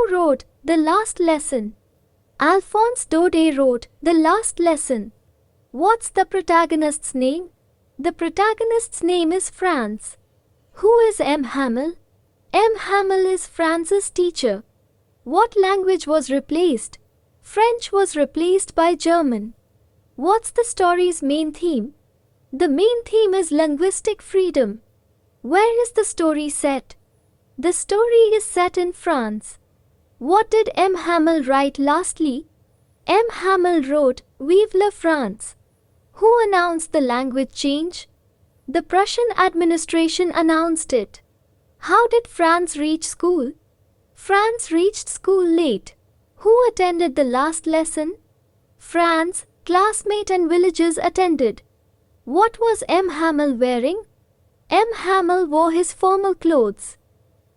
wrote The Last Lesson? Alphonse Daudet wrote The Last Lesson. What's the protagonist's name? The protagonist's name is Franz. Who is Hamel? Hamel is Franz's teacher. What language was replaced? French was replaced by German. What's the story's main theme? The main theme is linguistic freedom. Where is the story set? The story is set in France. What did Hamel write lastly? Hamel wrote, Vive la France. Who announced the language change? The Prussian administration announced it. How did Franz reach school? Franz reached school late. Who attended the last lesson? Franz, classmate and villagers attended. What was Hamel wearing? Hamel wore his formal clothes.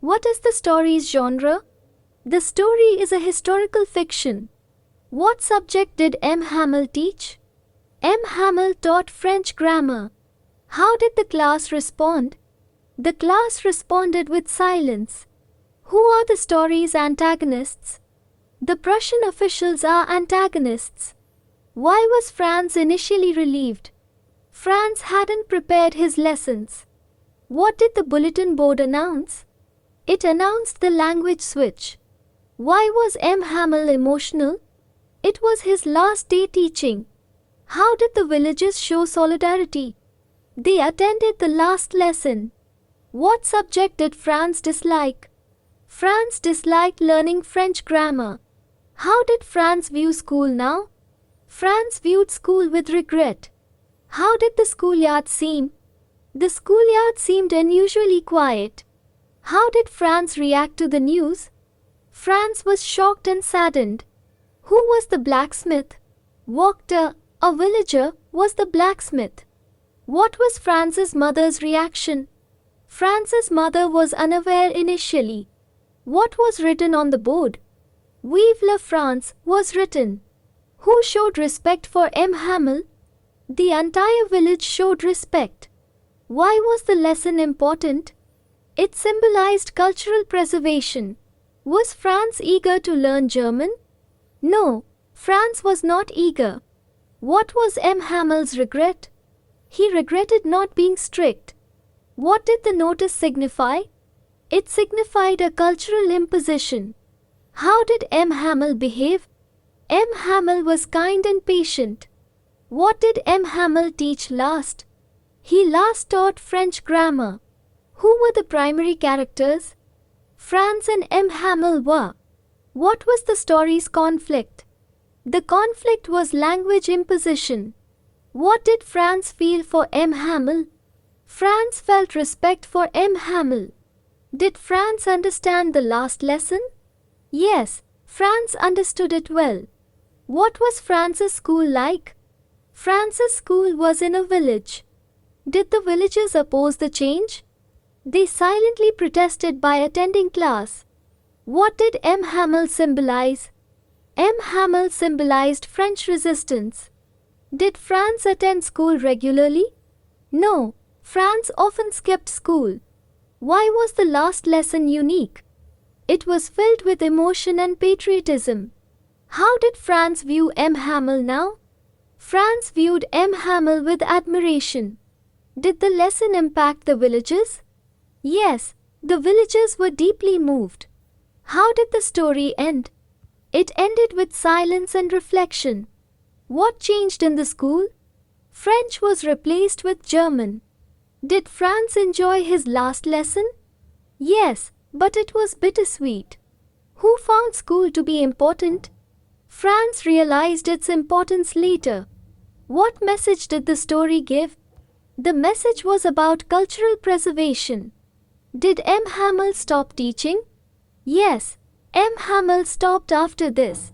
What is the story's genre? The story is a historical fiction. What subject did Hamel teach? Hamel taught French grammar. How did the class respond? The class responded with silence. Who are the story's antagonists? The Prussian officials are antagonists. Why was Franz initially relieved? Franz hadn't prepared his lessons. What did the bulletin board announce? It announced the language switch. Why was Hamel emotional? It was his last day teaching. How did the villagers show solidarity? They attended the last lesson. What subject did Franz dislike? Franz disliked learning French grammar. How did Franz view school now? Franz viewed school with regret. How did the schoolyard seem? The schoolyard seemed unusually quiet. How did Franz react to the news? Franz was shocked and saddened. Who was the blacksmith? Wachter, a villager, was the blacksmith. What was Franz's mother's reaction? Franz's mother was unaware initially. What was written on the board? Vive la France was written. Who showed respect for Hamel? The entire village showed respect. Why was the lesson important? It symbolized cultural preservation. Was Franz eager to learn German? No, Franz was not eager. What was Hamel's regret? He regretted not being strict. What did the notice signify? It signified a cultural imposition. How did Hamel behave? Hamel was kind and patient. What did Hamel teach last? He last taught French grammar. Who were the primary characters? Franz and Hamel were. What was the story's conflict? The conflict was language imposition. What did Franz feel for Hamel? Franz felt respect for Hamel. Did Franz understand the last lesson? Yes, Franz understood it well. What was Franz's school like? Franz's school was in a village. Did the villagers oppose the change? They silently protested by attending class. What did Hamel symbolize? Hamel symbolized French resistance. Did Franz attend school regularly? No, Franz often skipped school. Why was the last lesson unique? It was filled with emotion and patriotism. How did Franz view Hamel now? Franz viewed Hamel with admiration. Did the lesson impact the villagers? Yes, the villagers were deeply moved. How did the story end? It ended with silence and reflection. What changed in the school? French was replaced with German. Did Franz enjoy his last lesson? Yes, but it was bittersweet. Who found school to be important? Franz realized its importance later. What message did the story give? The message was about cultural preservation. Did Hamel stop teaching? Yes, Hamel stopped after this.